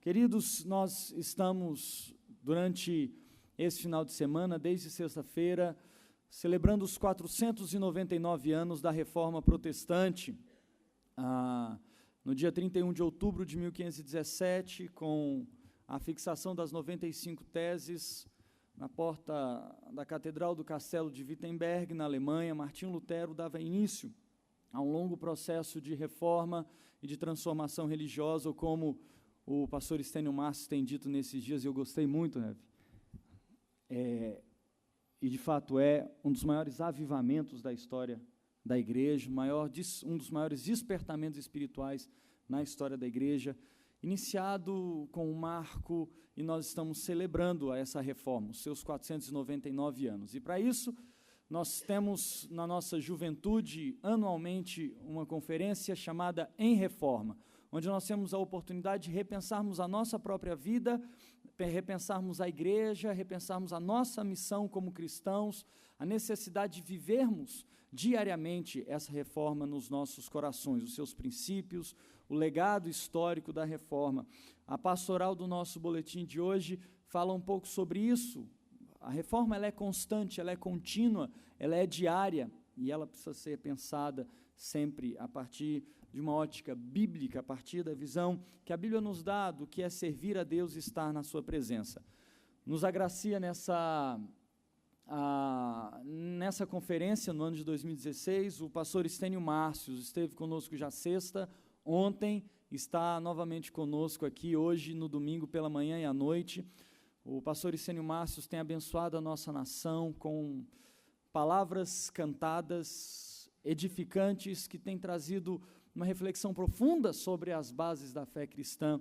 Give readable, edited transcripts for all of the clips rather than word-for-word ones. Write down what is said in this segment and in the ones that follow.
Queridos, nós estamos, durante esse final de semana, desde sexta-feira, celebrando os 499 anos da Reforma Protestante. No dia 31 de outubro de 1517, com a fixação das 95 teses na porta da Catedral do Castelo de Wittenberg, na Alemanha, Martinho Lutero dava início a um longo processo de reforma e de transformação religiosa, ou como o pastor Estênio Márcio tem dito nesses dias, e eu gostei muito, né? E de fato é um dos maiores avivamentos da história da igreja, um dos maiores despertamentos espirituais na história da igreja, iniciado com um marco, e nós estamos celebrando essa reforma, os seus 499 anos. E para isso, nós temos na nossa juventude, anualmente, uma conferência chamada Em Reforma, onde nós temos a oportunidade de repensarmos a nossa própria vida, repensarmos a igreja, repensarmos a nossa missão como cristãos, a necessidade de vivermos diariamente essa reforma nos nossos corações, os seus princípios, o legado histórico da reforma. A pastoral do nosso boletim de hoje fala um pouco sobre isso. A reforma ela é constante, ela é contínua, ela é diária, e ela precisa ser pensada sempre a partir de uma ótica bíblica, a partir da visão que a Bíblia nos dá do que é servir a Deus e estar na sua presença. Nos agracia nessa conferência, no ano de 2016, o pastor Estênio Márcio esteve conosco já sexta, ontem, está novamente conosco aqui, hoje, no domingo, pela manhã e à noite. O pastor Estênio Márcio tem abençoado a nossa nação com palavras cantadas, edificantes, que têm trazido uma reflexão profunda sobre as bases da fé cristã,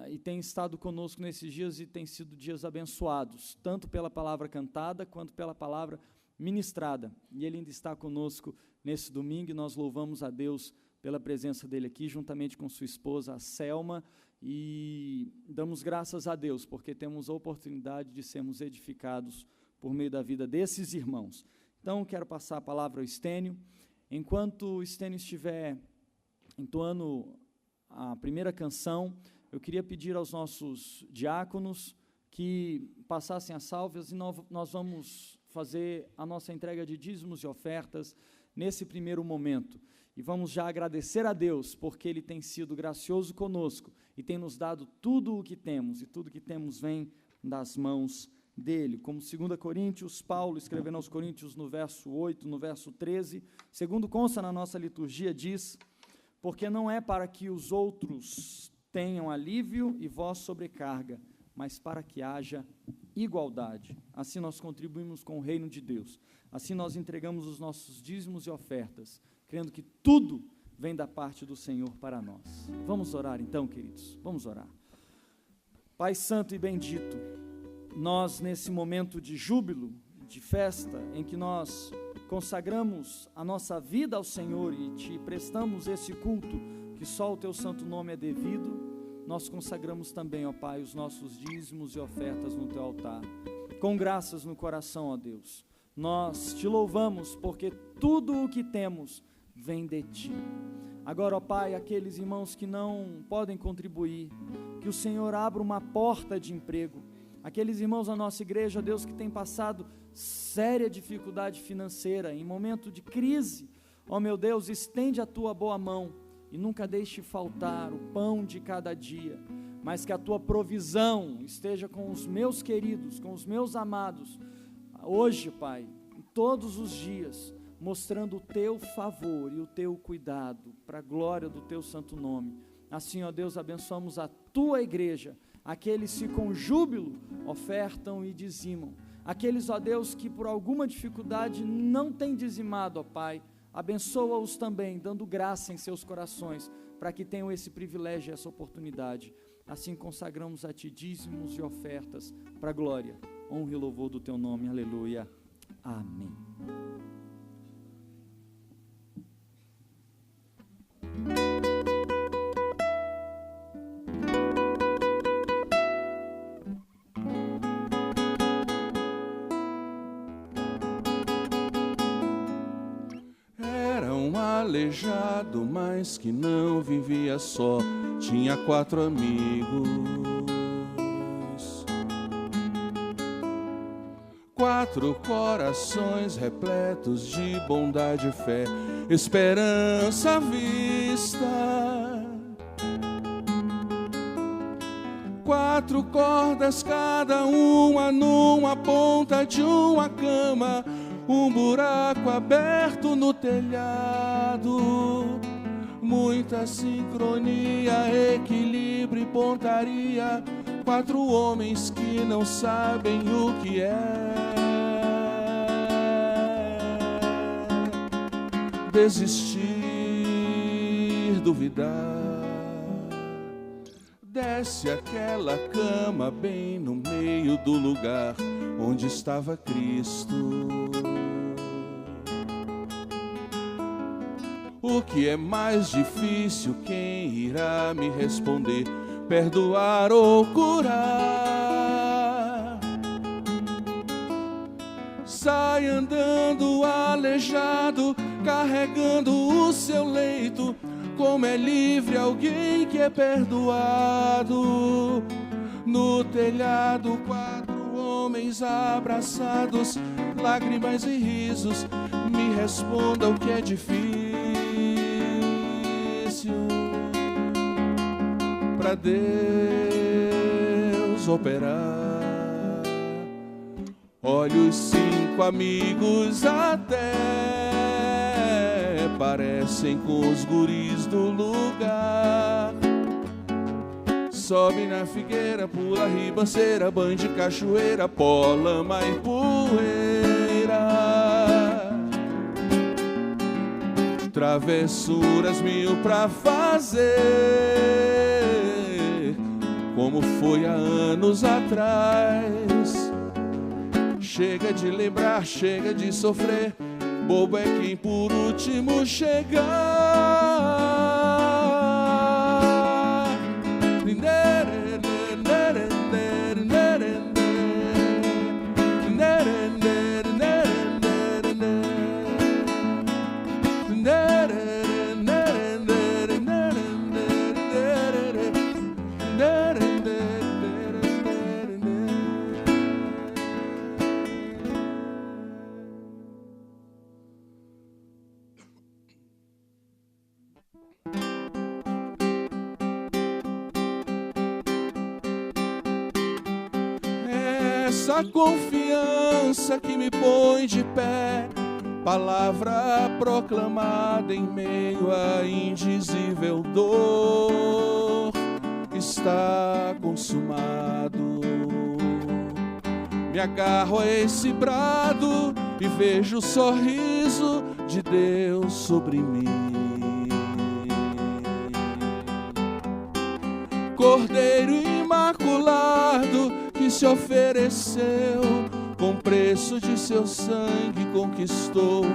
e tem estado conosco nesses dias e tem sido dias abençoados, tanto pela palavra cantada, quanto pela palavra ministrada, e ele ainda está conosco nesse domingo, e nós louvamos a Deus pela presença dele aqui, juntamente com sua esposa, a Selma, e damos graças a Deus, porque temos a oportunidade de sermos edificados por meio da vida desses irmãos. Então, quero passar a palavra ao Estênio. Enquanto o Estênio estiver entoando a primeira canção, eu queria pedir aos nossos diáconos que passassem as salvas, e nós vamos fazer a nossa entrega de dízimos e ofertas nesse primeiro momento. E vamos já agradecer a Deus, porque Ele tem sido gracioso conosco e tem nos dado tudo o que temos, e tudo que temos vem das mãos dele. Como 2 Coríntios, Paulo escrevendo aos Coríntios no verso 8, no verso 13, segundo consta na nossa liturgia, diz: porque não é para que os outros tenham alívio e vós sobrecarga, mas para que haja igualdade. Assim nós contribuímos com o reino de Deus, assim nós entregamos os nossos dízimos e ofertas, crendo que tudo vem da parte do Senhor para nós. Vamos orar então, queridos, vamos orar. Pai santo e bendito, nós nesse momento de júbilo, de festa, em que nós consagramos a nossa vida ao Senhor e te prestamos esse culto, que só o teu santo nome é devido, nós consagramos também, ó Pai, os nossos dízimos e ofertas no teu altar, com graças no coração, ó Deus. Nós te louvamos, porque tudo o que temos vem de ti. Agora, ó Pai, aqueles irmãos que não podem contribuir, que o Senhor abra uma porta de emprego. Aqueles irmãos da nossa igreja, Deus, que tem passado séria dificuldade financeira, em momento de crise, ó meu Deus, estende a tua boa mão e nunca deixe faltar o pão de cada dia, mas que a tua provisão esteja com os meus queridos, com os meus amados, hoje, Pai, todos os dias, mostrando o teu favor e o teu cuidado, para a glória do teu santo nome. Assim, ó Deus, abençoamos a tua igreja, aqueles que com júbilo ofertam e dizimam, aqueles, ó Deus, que por alguma dificuldade não têm dizimado, ó Pai, abençoa-os também, dando graça em seus corações, para que tenham esse privilégio e essa oportunidade. Assim consagramos a ti dízimos e ofertas, para a glória, honra e louvor do teu nome, aleluia, amém. Aleijado, mas que não vivia só, tinha 4 amigos, 4 corações repletos de bondade e fé, esperança à vista. 4 cordas, cada uma numa ponta de uma cama, um buraco aberto no telhado. Muita sincronia, equilíbrio e pontaria. 4 homens que não sabem o que é desistir, duvidar. Desce aquela cama bem no meio do lugar onde estava Cristo. O que é mais difícil, quem irá me responder? Perdoar ou curar? Sai andando aleijado, carregando o seu leito. Como é livre alguém que é perdoado. No telhado, 4 homens abraçados, lágrimas e risos. Me responda o que é difícil para Deus operar. Olha os 5 amigos até parecem com os guris do lugar. Sobe na figueira, pula ribanceira, banho de cachoeira, pó, lama e poeira. Travessuras 1000 pra fazer, como foi há anos atrás. Chega de lembrar, chega de sofrer, bobo é quem por último chegar. Essa confiança que me põe de pé, palavra proclamada em meio à indizível dor, está consumado. Me agarro a esse brado e vejo o sorriso de Deus sobre mim. Cordeiro imaculado que se ofereceu, com preço de seu sangue conquistou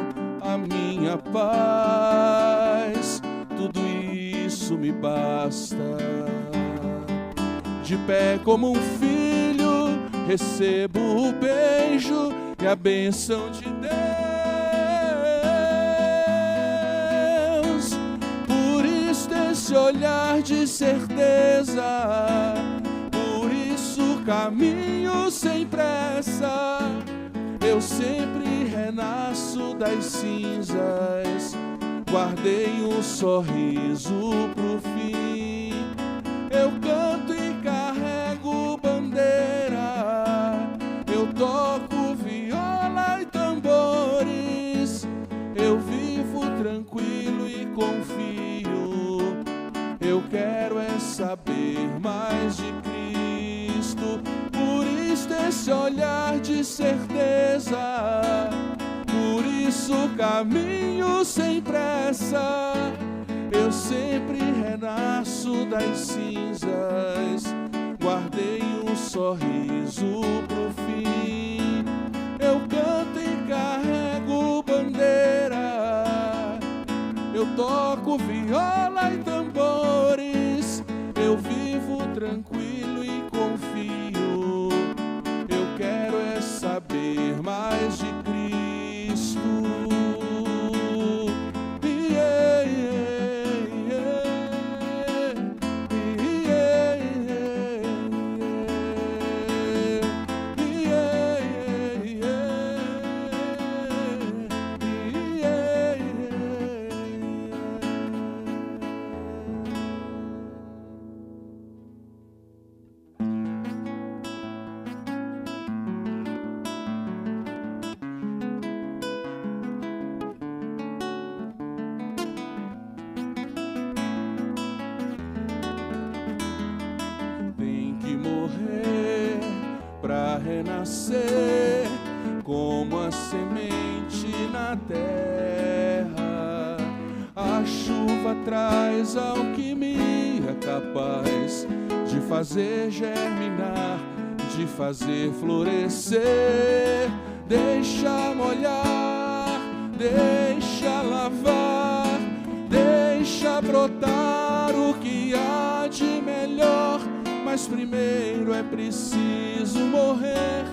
a minha paz. Tudo isso me basta. De pé como um filho, recebo o beijo e a bênção de Deus. Por isso esse olhar de certeza, por isso caminho sem pressa. Eu sempre renasço das cinzas, guardei um sorriso pro fim. Eu canto e carrego bandeira, eu toco viola e tambores. Eu vivo tranquilo e confio, eu quero é saber mais de Cristo. Por isso esse olhar de certeza, por isso caminho sem pressa. Eu sempre renasço das cinzas, guardei um sorriso pro fim. Eu canto e carrego bandeira, eu toco viola e tambores. Eu vivo tranquilo e confio, eu quero é saber mais de Cristo. para renascer como a semente na terra. A chuva traz alquimia capaz de fazer germinar, de fazer florescer. Deixa molhar, deixa lavar, deixa brotar o que há de melhor. Mas primeiro é preciso morrer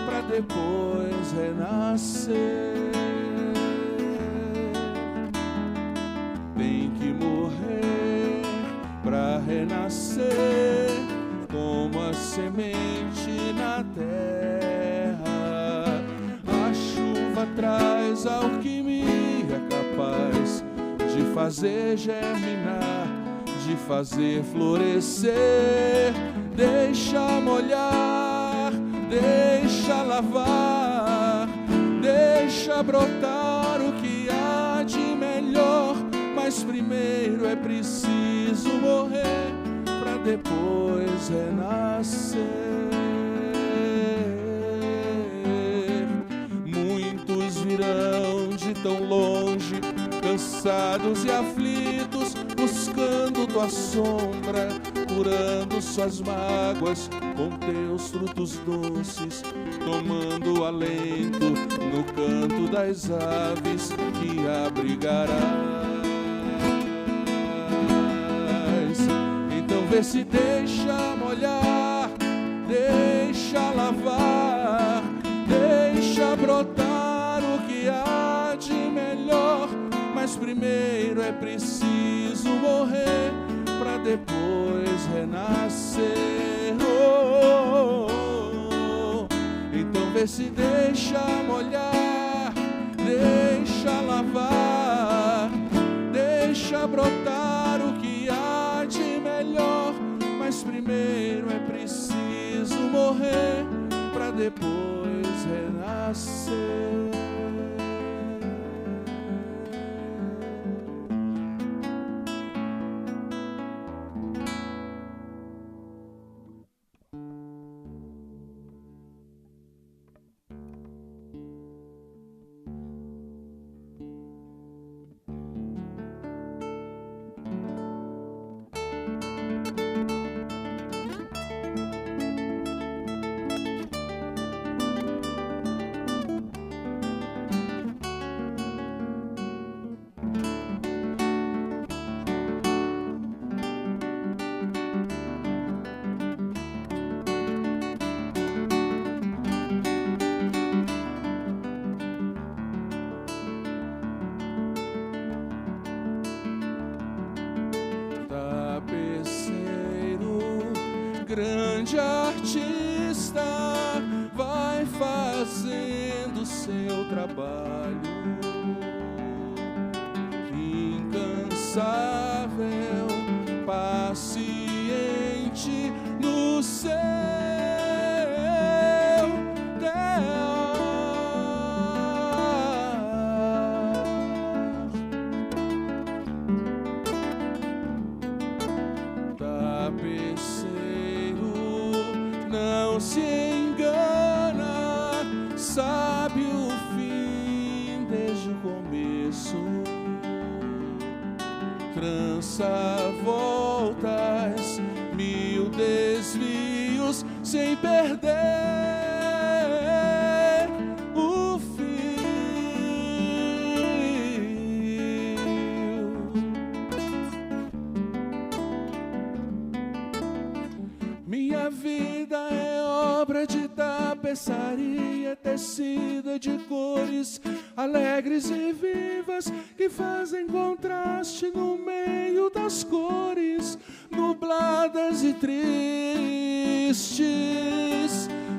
para depois renascer. Tem que morrer para renascer como a semente na terra. A chuva traz alquimia capaz de fazer germinar, de fazer florescer. Deixa molhar, deixa lavar, deixa brotar o que há de melhor. Mas primeiro é preciso morrer para depois renascer. Muitos virão de tão longe, cansados e aflitos, buscando tua sombra, curando suas mágoas com teus frutos doces, tomando alento no canto das aves que abrigarás. Então vê se deixa molhar, deixa lavar, deixa brotar o que há de melhor. Mas primeiro é preciso morrer para depois renascer. Então vê se deixa molhar, deixa lavar, deixa brotar o que há de melhor. Mas primeiro é preciso morrer para depois renascer. Grande artista vai fazendo seu trabalho, incansável, paciente no seu não se engana, sabe o fim desde o começo. Trança voltas, mil desvios, sem perder o fio. Minha vida é obra de tapeçaria tecida de cores alegres e vivas que fazem contraste no meio das cores nubladas e tristes.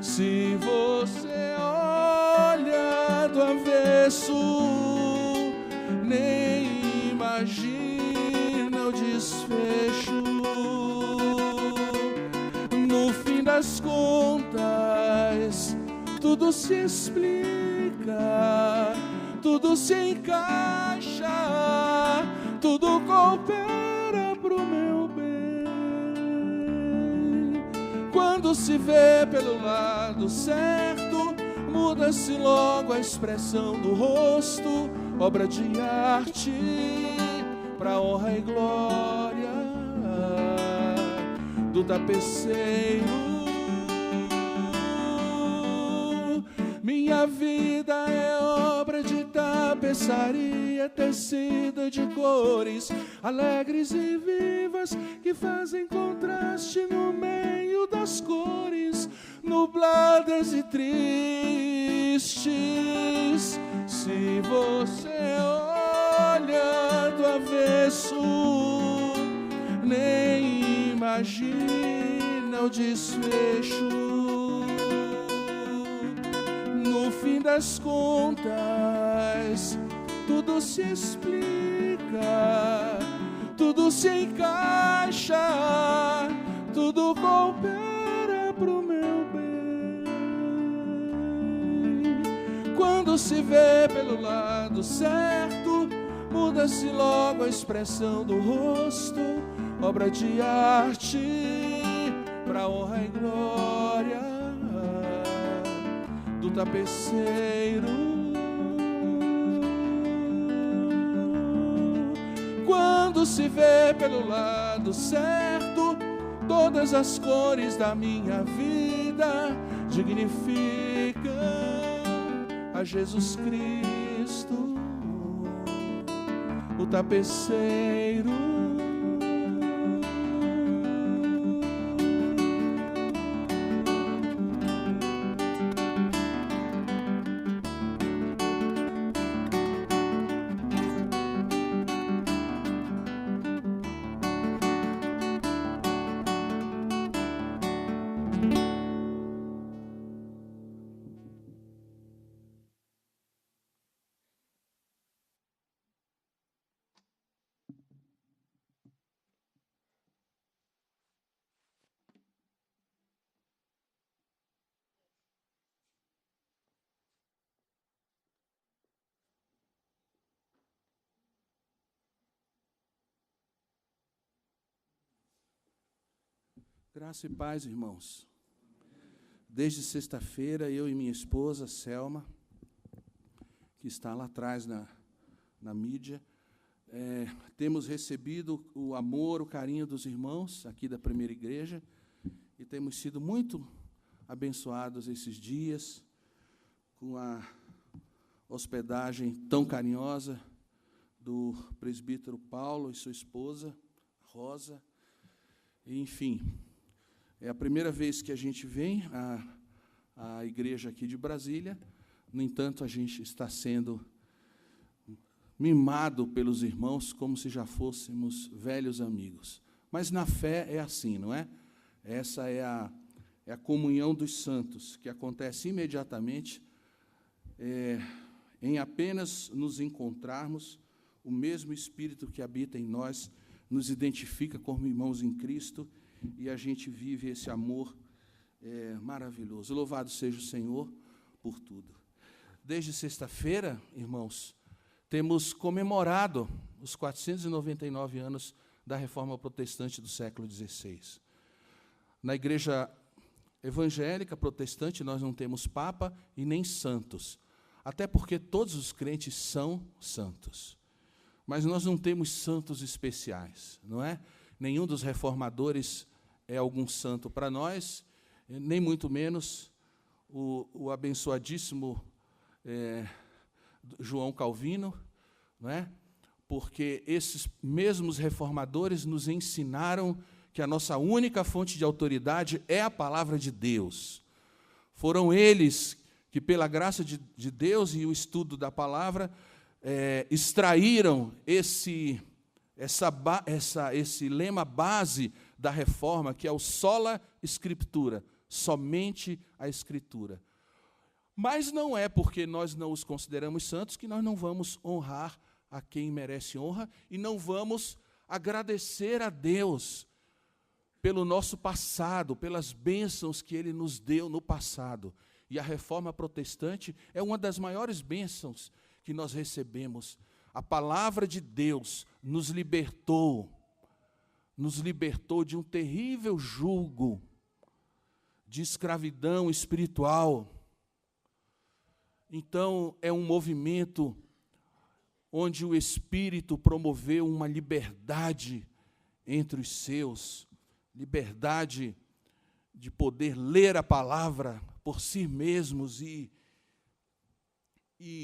Se você olha do avesso, nem imagina o desfecho. No fim das contas, tudo se explica, tudo se encaixa, tudo coopera pro meu bem. Quando Quando se vê pelo lado certo, muda-se logo a expressão do rosto, obra de arte para honra e glória do tapeceiro. Minha vida é obra de tapeçaria, tecida de cores alegres e vivas, que fazem contraste no meio das cores nubladas e tristes. Se você olha do avesso, nem imagina o desfecho. No fim das contas, tudo se explica, tudo se encaixa, tudo coopera pro meu bem. Quando se vê pelo lado certo, muda-se logo a expressão do rosto, obra de arte para honra e glória do tapeceiro. Quando se vê pelo lado certo, todas as cores da minha vida dignificam a Jesus Cristo, o tapeceiro. Graça e paz, irmãos. Desde sexta-feira, eu e minha esposa, Selma, que está lá atrás na mídia, temos recebido o amor, o carinho dos irmãos aqui da primeira igreja e temos sido muito abençoados esses dias com a hospedagem tão carinhosa do presbítero Paulo e sua esposa, Rosa. Enfim, é a primeira vez que a gente vem à igreja aqui de Brasília. No entanto, a gente está sendo mimado pelos irmãos como se já fôssemos velhos amigos. Mas na fé é assim, não é? Essa é a comunhão dos santos, que acontece imediatamente em apenas nos encontrarmos. O mesmo Espírito que habita em nós nos identifica como irmãos em Cristo, e a gente vive esse amor maravilhoso. Louvado seja o Senhor por tudo. Desde sexta-feira, irmãos, temos comemorado os 499 anos da Reforma Protestante do século XVI. Na igreja evangélica protestante, nós não temos papa e nem santos, até porque todos os crentes são santos. Mas nós não temos santos especiais, não é? Nenhum dos reformadores é algum santo para nós, nem muito menos o abençoadíssimo João Calvino, não é? Porque esses mesmos reformadores nos ensinaram que a nossa única fonte de autoridade é a palavra de Deus. Foram eles que, pela graça de Deus e o estudo da palavra, extraíram esse lema base da reforma, que é o sola scriptura, somente a Escritura. Mas não é porque nós não os consideramos santos que nós não vamos honrar a quem merece honra e não vamos agradecer a Deus pelo nosso passado, pelas bênçãos que Ele nos deu no passado. E a reforma protestante é uma das maiores bênçãos que nós recebemos. A palavra de Deus nos libertou de um terrível jugo de escravidão espiritual. Então, é um movimento onde o Espírito promoveu uma liberdade entre os seus, liberdade de poder ler a palavra por si mesmos e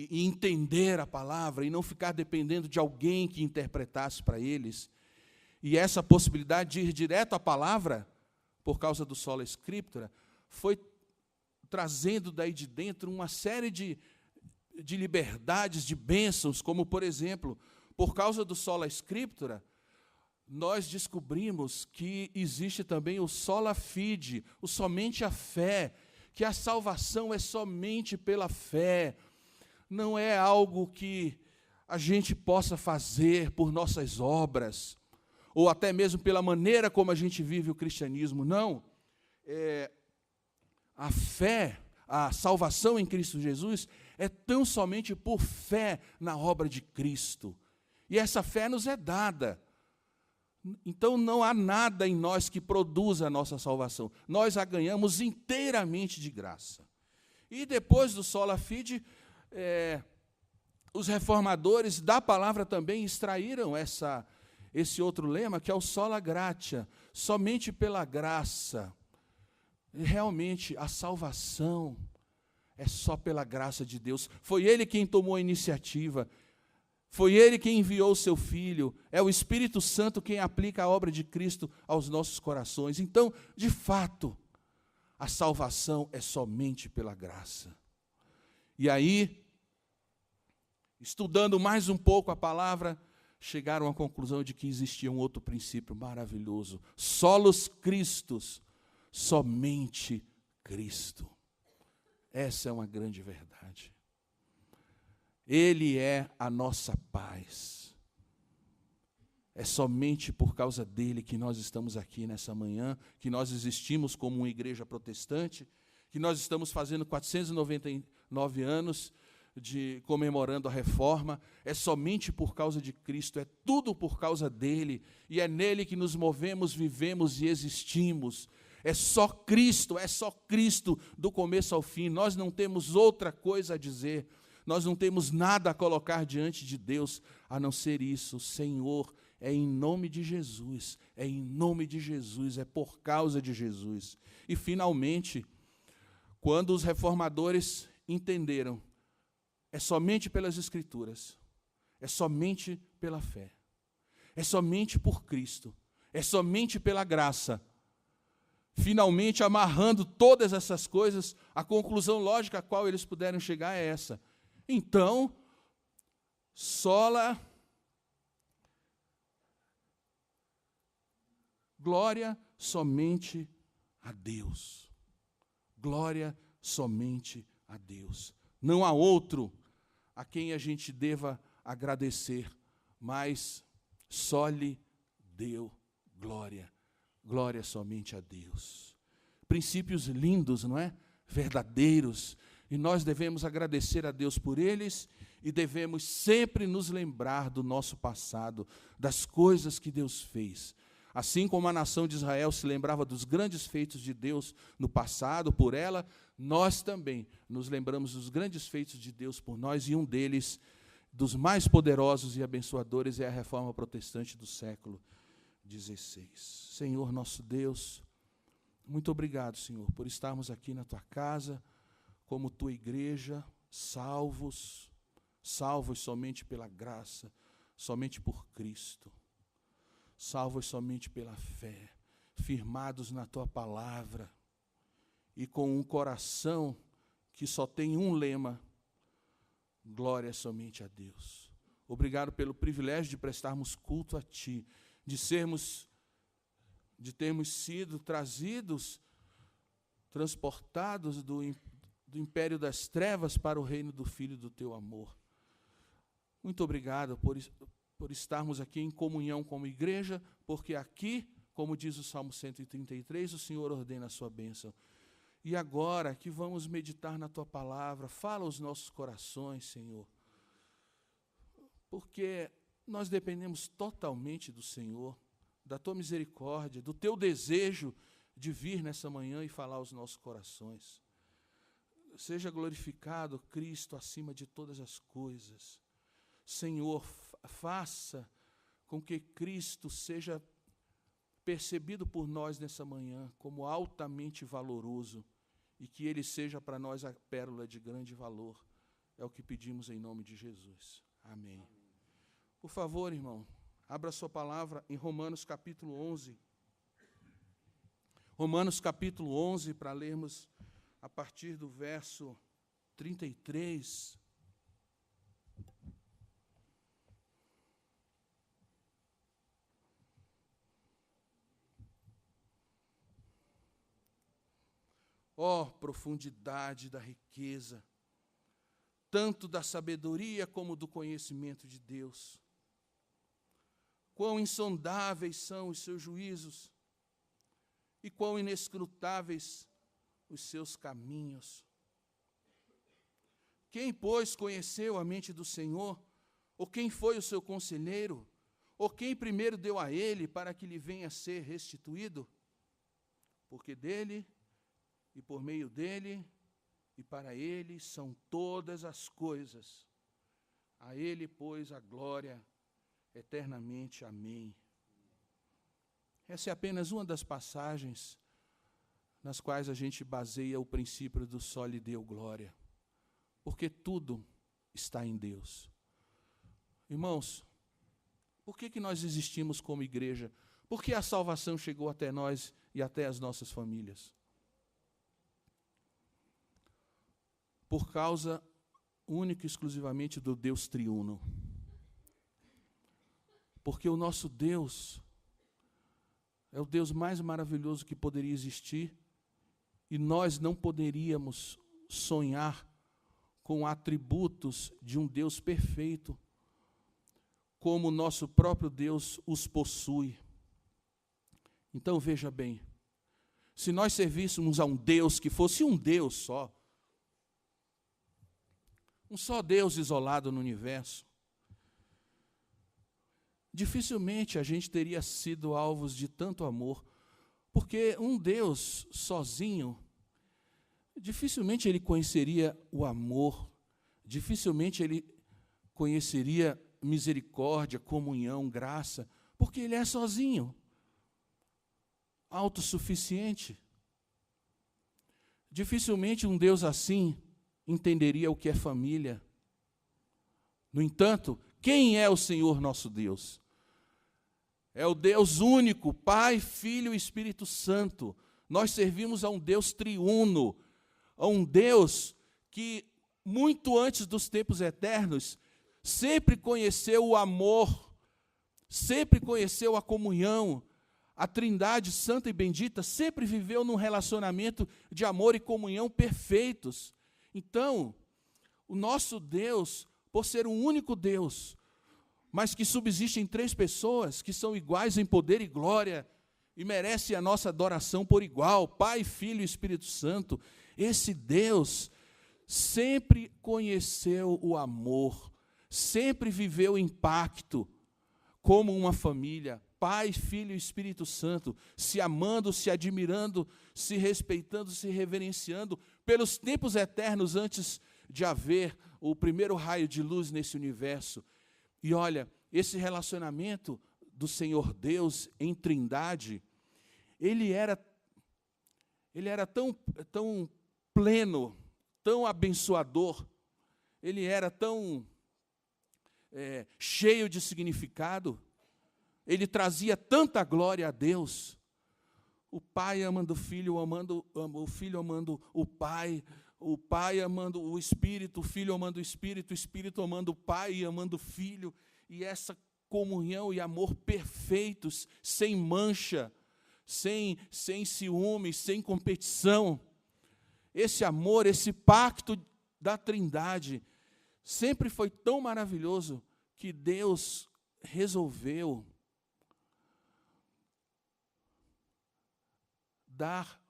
entender a palavra, e não ficar dependendo de alguém que interpretasse para eles. E essa possibilidade de ir direto à palavra, por causa do sola scriptura, foi trazendo daí de dentro uma série de liberdades, de bênçãos, como, por exemplo, por causa do sola scriptura, nós descobrimos que existe também o sola fide, o somente a fé, que a salvação é somente pela fé, não é algo que a gente possa fazer por nossas obras, ou até mesmo pela maneira como a gente vive o cristianismo, não. A fé, a salvação em Cristo Jesus é tão somente por fé na obra de Cristo. E essa fé nos é dada. Então não há nada em nós que produza a nossa salvação. Nós a ganhamos inteiramente de graça. E depois do sola fide, os reformadores da palavra também extraíram esse outro lema, que é o sola gratia, somente pela graça. Realmente, a salvação é só pela graça de Deus. Foi Ele quem tomou a iniciativa, foi Ele quem enviou o seu Filho, é o Espírito Santo quem aplica a obra de Cristo aos nossos corações. Então, de fato, a salvação é somente pela graça. E aí, estudando mais um pouco a palavra, chegaram à conclusão de que existia um outro princípio maravilhoso. Solos Christus, somente Cristo. Essa é uma grande verdade. Ele é a nossa paz. É somente por causa dele que nós estamos aqui nessa manhã, que nós existimos como uma igreja protestante, que nós estamos fazendo 499 anos comemorando a reforma. É somente por causa de Cristo, é tudo por causa dele, e é nele que nos movemos, vivemos e existimos. É só Cristo do começo ao fim. Nós não temos outra coisa a dizer, nós não temos nada a colocar diante de Deus, a não ser isso. Senhor, é em nome de Jesus, é em nome de Jesus, é por causa de Jesus. E, finalmente, quando os reformadores entenderam, é somente pelas Escrituras, é somente pela fé, é somente por Cristo, é somente pela graça. Finalmente, amarrando todas essas coisas, a conclusão lógica a qual eles puderam chegar é essa. Então, sola, glória somente a Deus. Glória somente a Deus. Não há outro a quem a gente deva agradecer, mas só lhe deu glória. Glória somente a Deus. Princípios lindos, não é? Verdadeiros. E nós devemos agradecer a Deus por eles e devemos sempre nos lembrar do nosso passado, das coisas que Deus fez. Assim como a nação de Israel se lembrava dos grandes feitos de Deus no passado, por ela, nós também nos lembramos dos grandes feitos de Deus por nós, e um deles, dos mais poderosos e abençoadores, é a Reforma Protestante do século XVI. Senhor nosso Deus, muito obrigado, Senhor, por estarmos aqui na Tua casa, como Tua igreja, salvos somente pela graça, somente por Cristo, salvos somente pela fé, firmados na Tua palavra, e com um coração que só tem um lema: glória somente a Deus. Obrigado pelo privilégio de prestarmos culto a Ti, de termos sido transportados do império das trevas para o reino do Filho do Teu amor. Muito obrigado por estarmos aqui em comunhão como igreja, porque aqui, como diz o Salmo 133, o Senhor ordena a sua bênção. E agora que vamos meditar na Tua palavra, fala aos nossos corações, Senhor, porque nós dependemos totalmente do Senhor, da Tua misericórdia, do Teu desejo de vir nessa manhã e falar aos nossos corações. Seja glorificado Cristo acima de todas as coisas. Senhor, faça com que Cristo seja percebido por nós nessa manhã como altamente valoroso e que Ele seja para nós a pérola de grande valor. É o que pedimos em nome de Jesus. Amém. Por favor, irmão, abra sua palavra em Romanos capítulo 11. Romanos capítulo 11, para lermos a partir do verso 33. Ó profundidade da riqueza, tanto da sabedoria como do conhecimento de Deus. Quão insondáveis são os seus juízos e quão inescrutáveis os seus caminhos. Quem, pois, conheceu a mente do Senhor? Ou quem foi o seu conselheiro? Ou quem primeiro deu a ele para que lhe venha a ser restituído? Porque dele, e por meio dele, e para ele são todas as coisas. A ele, pois, a glória eternamente. Amém. Essa é apenas uma das passagens nas quais a gente baseia o princípio do só lhe deu glória, porque tudo está em Deus. Irmãos, por que nós existimos como igreja? Por que a salvação chegou até nós e até as nossas famílias? Por causa única e exclusivamente do Deus triuno. Porque o nosso Deus é o Deus mais maravilhoso que poderia existir, e nós não poderíamos sonhar com atributos de um Deus perfeito, como o nosso próprio Deus os possui. Então veja bem, se nós servíssemos a um Deus que fosse um Deus só, um só Deus isolado no universo, dificilmente a gente teria sido alvos de tanto amor, porque um Deus sozinho, dificilmente ele conheceria o amor, dificilmente ele conheceria misericórdia, comunhão, graça, porque ele é sozinho, autossuficiente. Dificilmente um Deus assim entenderia o que é família. No entanto, quem é o Senhor nosso Deus? É o Deus único, Pai, Filho e Espírito Santo. Nós servimos a um Deus triuno, a um Deus que, muito antes dos tempos eternos, sempre conheceu o amor, sempre conheceu a comunhão. A Trindade Santa e Bendita sempre viveu num relacionamento de amor e comunhão perfeitos. Então, o nosso Deus, por ser um único Deus, mas que subsiste em três pessoas que são iguais em poder e glória e merecem a nossa adoração por igual, Pai, Filho e Espírito Santo, esse Deus sempre conheceu o amor, sempre viveu em pacto como uma família, Pai, Filho e Espírito Santo, se amando, se admirando, se respeitando, se reverenciando pelos tempos eternos antes de haver o primeiro raio de luz nesse universo. E olha, esse relacionamento do Senhor Deus em Trindade, ele era tão pleno, tão abençoador, ele era tão cheio de significado, ele trazia tanta glória a Deus. O Pai amando o Filho, o Filho amando o Pai amando o Espírito, o Filho amando o Espírito amando o Pai e amando o Filho, e essa comunhão e amor perfeitos, sem mancha, sem ciúmes, sem competição. Esse amor, esse pacto da Trindade, sempre foi tão maravilhoso que Deus resolveu dar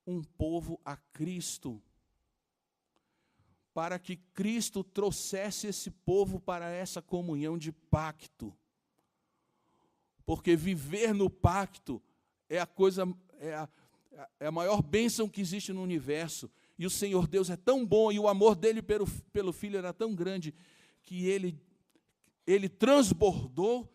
um povo a Cristo, para que Cristo trouxesse esse povo para essa comunhão de pacto. Porque viver no pacto é a coisa é a maior bênção que existe no universo. E o Senhor Deus é tão bom, e o amor dele pelo Filho era tão grande, que ele transbordou,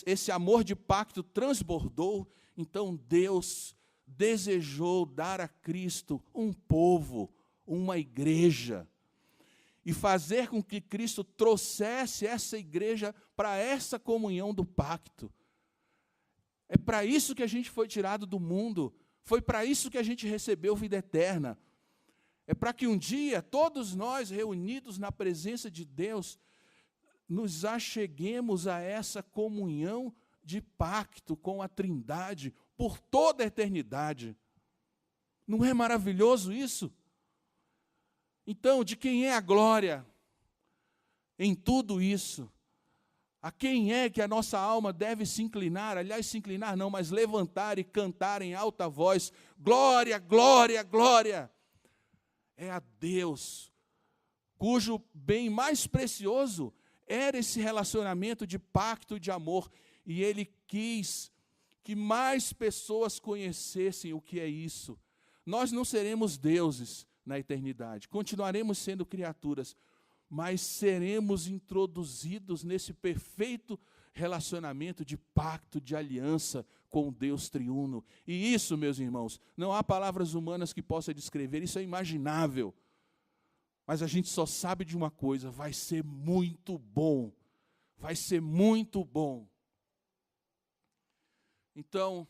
esse amor de pacto transbordou. Então Deus desejou dar a Cristo um povo, uma igreja, e fazer com que Cristo trouxesse essa igreja para essa comunhão do pacto. É para isso que a gente foi tirado do mundo, foi para isso que a gente recebeu vida eterna. É para que um dia, todos nós, reunidos na presença de Deus, nos acheguemos a essa comunhão de pacto com a Trindade por toda a eternidade. Não é maravilhoso isso? Então, de quem é a glória em tudo isso? A quem é que a nossa alma deve se inclinar? Aliás, se inclinar não, mas levantar e cantar em alta voz: glória, glória, glória. É a Deus, cujo bem mais precioso era esse relacionamento de pacto de amor, e Ele quis que mais pessoas conhecessem o que é isso. Nós não seremos deuses na eternidade, continuaremos sendo criaturas, mas seremos introduzidos nesse perfeito relacionamento de pacto, de aliança com Deus triuno. E isso, meus irmãos, não há palavras humanas que possam descrever, isso é imaginável. Mas a gente só sabe de uma coisa: vai ser muito bom. Vai ser muito bom. Então,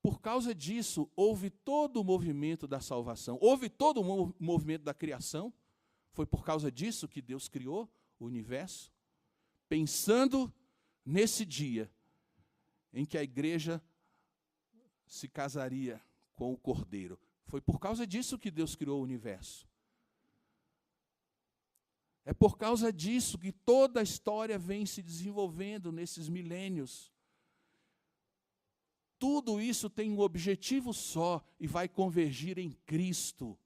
por causa disso, houve todo o movimento da salvação, houve todo o movimento da criação. Foi por causa disso que Deus criou o universo, pensando nesse dia em que a igreja se casaria com o Cordeiro. Foi por causa disso que Deus criou o universo. É por causa disso que toda a história vem se desenvolvendo nesses milênios. Tudo isso tem um objetivo só e vai convergir em Cristo.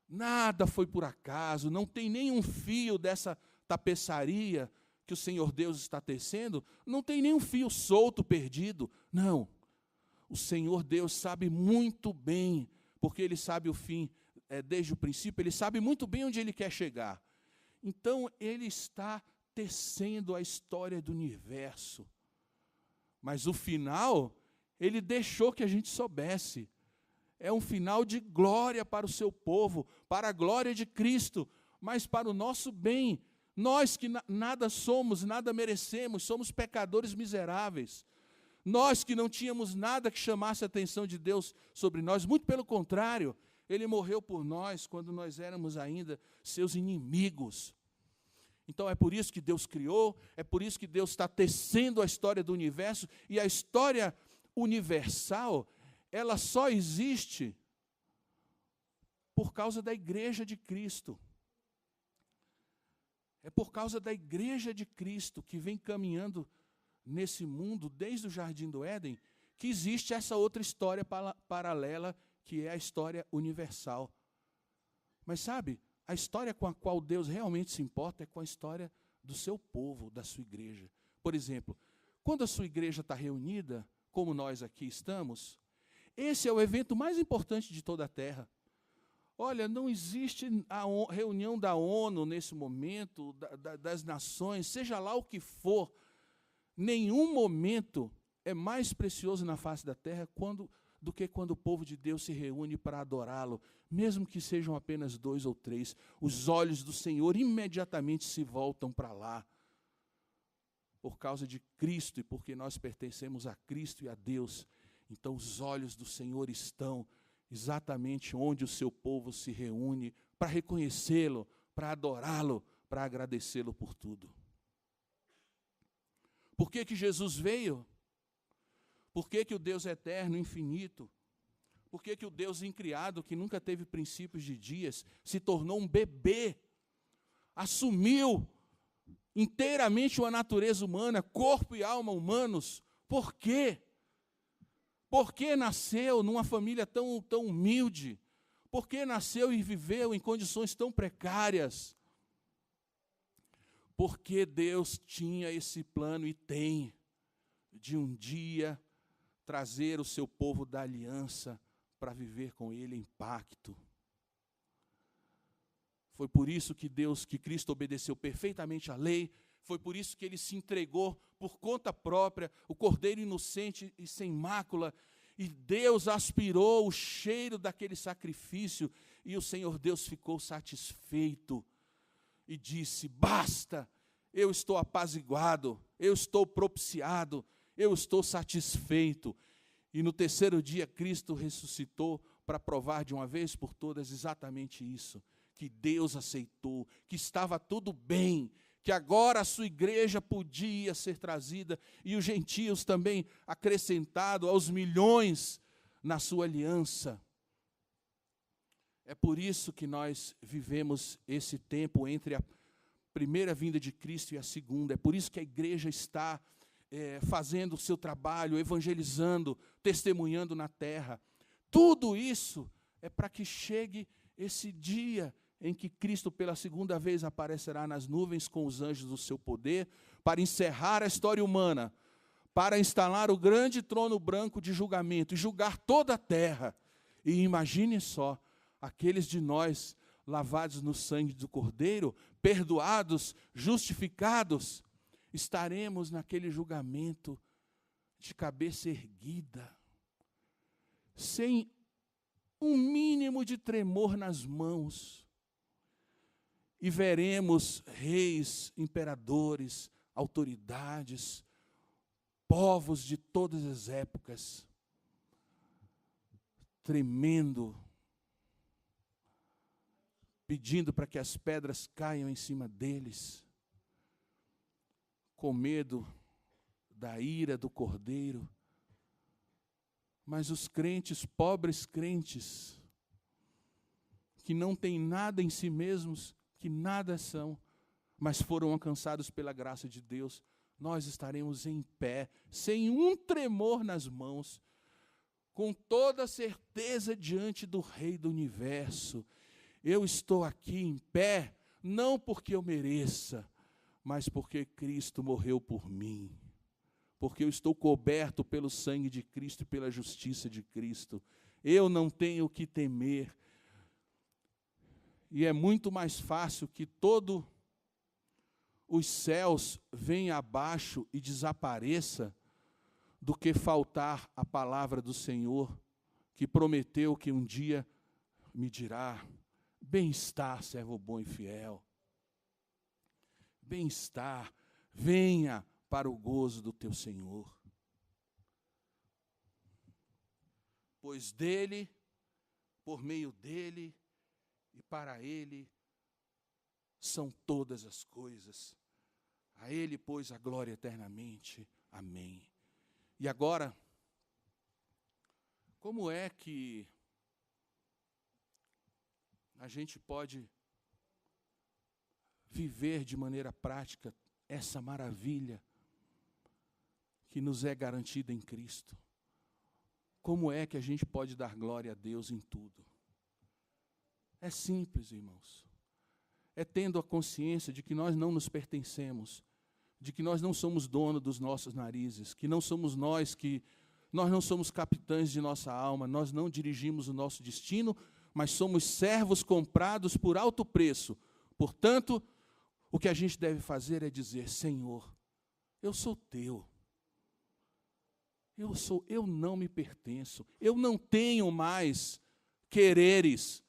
Nada foi por acaso, não tem nenhum fio dessa tapeçaria que o Senhor Deus está tecendo, não tem nenhum fio solto, perdido. Não. O Senhor Deus sabe muito bem, porque Ele sabe o fim desde o princípio, Ele sabe muito bem onde Ele quer chegar. Então, Ele está tecendo a história do universo. Mas o final, Ele deixou que a gente soubesse. É um final de glória para o seu povo, para a glória de Cristo, mas para o nosso bem. Nós que nada somos, nada merecemos, somos pecadores miseráveis. Nós que não tínhamos nada que chamasse a atenção de Deus sobre nós, muito pelo contrário, Ele morreu por nós quando nós éramos ainda seus inimigos. Então é por isso que Deus criou, é por isso que Deus está tecendo a história do universo, e a história universal, ela só existe por causa da igreja de Cristo. É por causa da igreja de Cristo que vem caminhando nesse mundo, desde o Jardim do Éden, que existe essa outra história paralela, que é a história universal. Mas sabe, a história com a qual Deus realmente se importa é com a história do seu povo, da sua igreja. Por exemplo, quando a sua igreja está reunida, como nós aqui estamos, esse é o evento mais importante de toda a terra. Olha, não existe a reunião da ONU nesse momento, das nações, seja lá o que for, nenhum momento é mais precioso na face da terra do que quando o povo de Deus se reúne para adorá-lo, mesmo que sejam apenas 2 ou 3. Os olhos do Senhor imediatamente se voltam para lá, por causa de Cristo e porque nós pertencemos a Cristo e a Deus. Então os olhos do Senhor estão exatamente onde o seu povo se reúne para reconhecê-lo, para adorá-lo, para agradecê-lo por tudo. Por que que Jesus veio? Por que que o Deus eterno, infinito, por que que o Deus incriado, que nunca teve princípios de dias, se tornou um bebê, assumiu inteiramente uma natureza humana, corpo e alma humanos? Por quê? Por que nasceu numa família tão humilde? Por que nasceu e viveu em condições tão precárias? Porque Deus tinha esse plano e tem, de um dia trazer o seu povo da aliança para viver com ele em pacto. Foi por isso que Cristo obedeceu perfeitamente à lei, foi por isso que ele se entregou por conta própria, o Cordeiro inocente e sem mácula, e Deus aspirou o cheiro daquele sacrifício, e o Senhor Deus ficou satisfeito, e disse: basta, eu estou apaziguado, eu estou propiciado, eu estou satisfeito. E no terceiro dia Cristo ressuscitou para provar de uma vez por todas exatamente isso, que Deus aceitou, que estava tudo bem, que agora a sua igreja podia ser trazida e os gentios também acrescentados aos milhões na sua aliança. É por isso que nós vivemos esse tempo entre a primeira vinda de Cristo e a segunda. É por isso que a igreja está fazendo o seu trabalho, evangelizando, testemunhando na terra. Tudo isso é para que chegue esse dia em que Cristo pela segunda vez aparecerá nas nuvens com os anjos do seu poder, para encerrar a história humana, para instalar o grande trono branco de julgamento e julgar toda a terra. E imagine só, aqueles de nós lavados no sangue do Cordeiro, perdoados, justificados, estaremos naquele julgamento de cabeça erguida, sem um mínimo de tremor nas mãos, e veremos reis, imperadores, autoridades, povos de todas as épocas, tremendo, pedindo para que as pedras caiam em cima deles, com medo da ira do Cordeiro. Mas os crentes, pobres crentes, que não têm nada em si mesmos, que nada são, mas foram alcançados pela graça de Deus, nós estaremos em pé, sem um tremor nas mãos, com toda certeza diante do Rei do Universo. Eu estou aqui em pé, não porque eu mereça, mas porque Cristo morreu por mim, porque eu estou coberto pelo sangue de Cristo e pela justiça de Cristo. Eu não tenho o que temer. E é muito mais fácil que todos os céus venham abaixo e desapareça do que faltar a palavra do Senhor, que prometeu que um dia me dirá: bem-estar, servo bom e fiel. Bem-estar, venha para o gozo do teu Senhor. Pois dele, por meio dele e para ele são todas as coisas. A ele, pois, a glória eternamente. Amém. E agora, como é que a gente pode viver de maneira prática essa maravilha que nos é garantida em Cristo? Como é que a gente pode dar glória a Deus em tudo? É simples, irmãos. É tendo a consciência de que nós não nos pertencemos, de que nós não somos dono dos nossos narizes, que não somos nós não somos capitães de nossa alma, nós não dirigimos o nosso destino, mas somos servos comprados por alto preço. Portanto, o que a gente deve fazer é dizer: Senhor, eu sou teu. Eu não me pertenço. Eu não tenho mais quereres,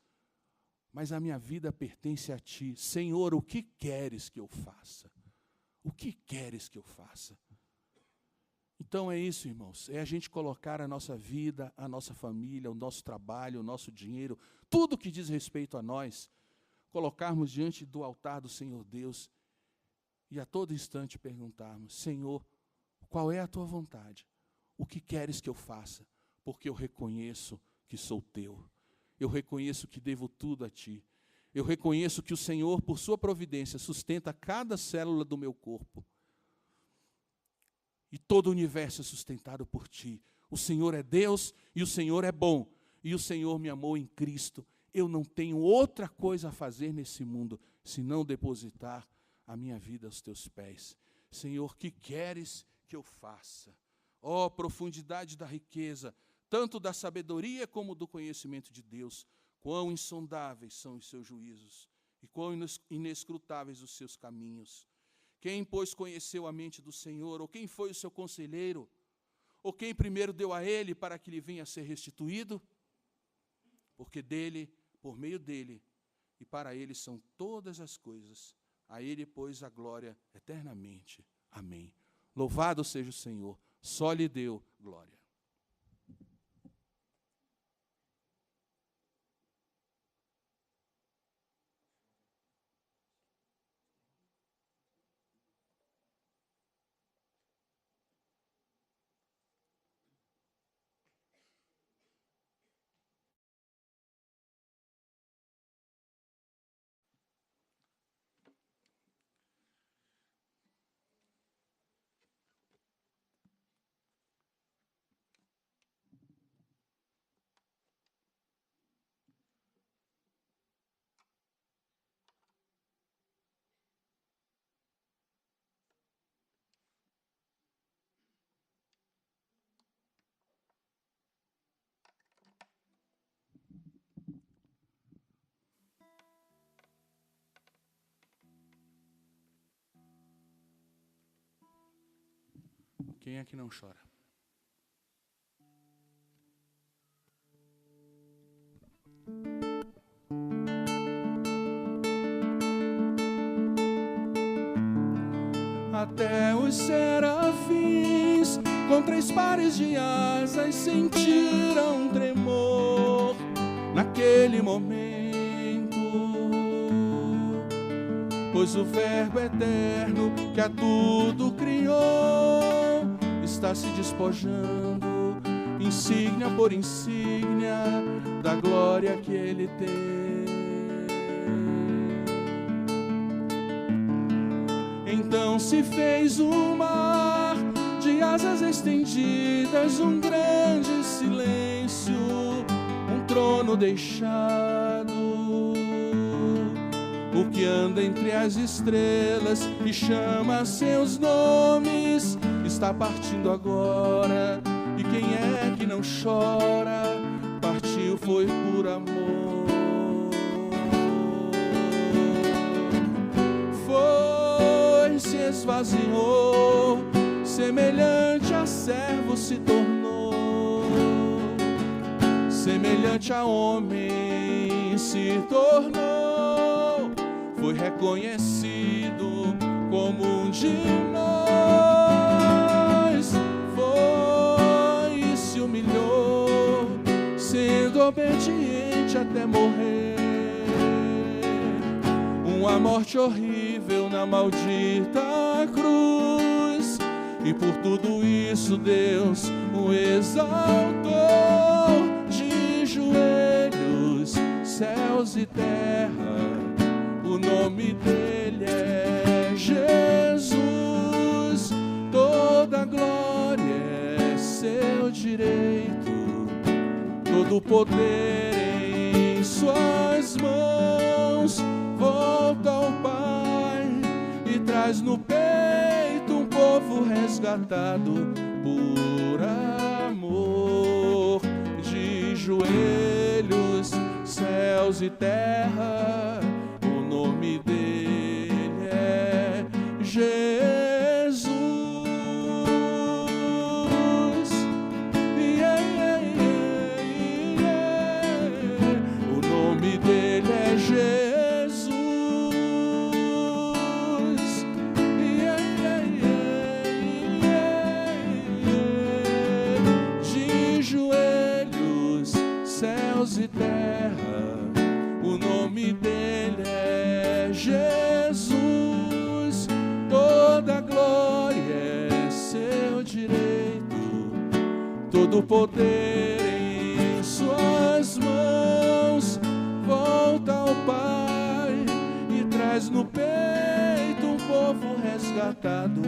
mas a minha vida pertence a ti. Senhor, o que queres que eu faça? O que queres que eu faça? Então é isso, irmãos. É a gente colocar a nossa vida, a nossa família, o nosso trabalho, o nosso dinheiro, tudo que diz respeito a nós, colocarmos diante do altar do Senhor Deus e a todo instante perguntarmos: Senhor, qual é a tua vontade? O que queres que eu faça? Porque eu reconheço que sou teu. Eu reconheço que devo tudo a ti. Eu reconheço que o Senhor, por sua providência, sustenta cada célula do meu corpo. E todo o universo é sustentado por ti. O Senhor é Deus e o Senhor é bom. E o Senhor me amou em Cristo. Eu não tenho outra coisa a fazer nesse mundo, senão depositar a minha vida aos teus pés. Senhor, que queres que eu faça? Ó, profundidade da riqueza, tanto da sabedoria como do conhecimento de Deus. Quão insondáveis são os seus juízos, e quão inescrutáveis os seus caminhos. Quem, pois, conheceu a mente do Senhor, ou quem foi o seu conselheiro, ou quem primeiro deu a ele para que lhe venha a ser restituído? Porque dele, por meio dele, e para ele são todas as coisas. A ele, pois, a glória eternamente. Amém. Louvado seja o Senhor, só lhe deu glória. Quem é que não chora? Até os serafins, com 3 pares de asas, sentiram um tremor naquele momento, pois o Verbo eterno que a tudo criou está se despojando, insígnia por insígnia, da glória que ele tem. Então se fez o mar de asas estendidas, um grande silêncio, um trono deixado. O que anda entre as estrelas e chama seus nomes está partindo agora. E quem é que não chora? Partiu foi por amor. Foi, se esvaziou, semelhante a servo se tornou, semelhante a homem se tornou. Foi reconhecido como um de nós. Foi e se humilhou, sendo obediente até morrer. Uma morte horrível na maldita cruz. E por tudo isso Deus o exaltou. De joelhos, céus e terra, o nome dele é Jesus. Toda glória é seu direito, todo poder em suas mãos. Volta ao Pai e traz no peito um povo resgatado por amor. De joelhos, céus e terra, o nome dele é Jesus. O nome dele é Jesus. De joelhos, céus e terra, o nome dele é Jesus. Toda glória é seu direito, todo poder em suas mãos. Volta ao Pai e traz no peito um povo resgatado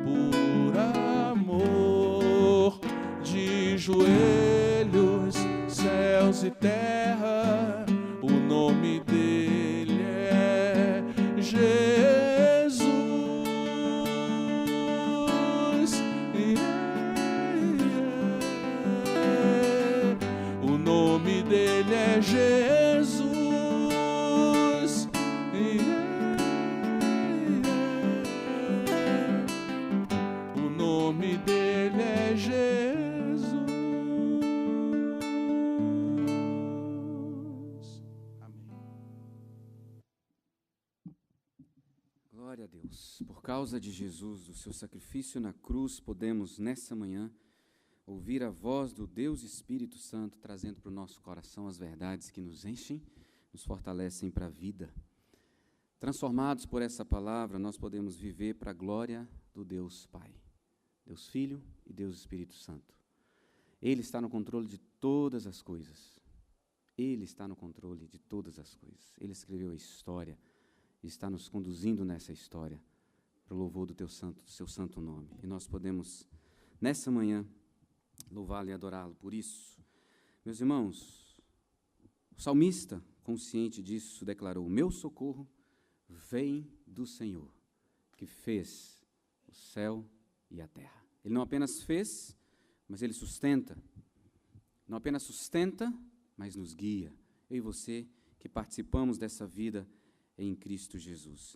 por amor. De joelhos, céus e terra, o nome dele é Jesus. dele é Jesus. O nome dele é Jesus. Amém. Glória a Deus. Por causa de Jesus, do seu sacrifício na cruz, podemos, nessa manhã, ouvir a voz do Deus Espírito Santo, trazendo para o nosso coração as verdades que nos enchem, nos fortalecem para a vida. Transformados por essa palavra, nós podemos viver para a glória do Deus Pai, Deus Filho e Deus Espírito Santo. Ele está no controle de todas as coisas. Ele está no controle de todas as coisas. Ele escreveu a história e está nos conduzindo nessa história para o louvor do seu santo nome. E nós podemos, nessa manhã, louvá-lo e adorá-lo por isso. Meus irmãos, o salmista, consciente disso, declarou: meu socorro vem do Senhor, que fez o céu e a terra. Ele não apenas fez, mas ele sustenta. Não apenas sustenta, mas nos guia. Eu e você que participamos dessa vida em Cristo Jesus.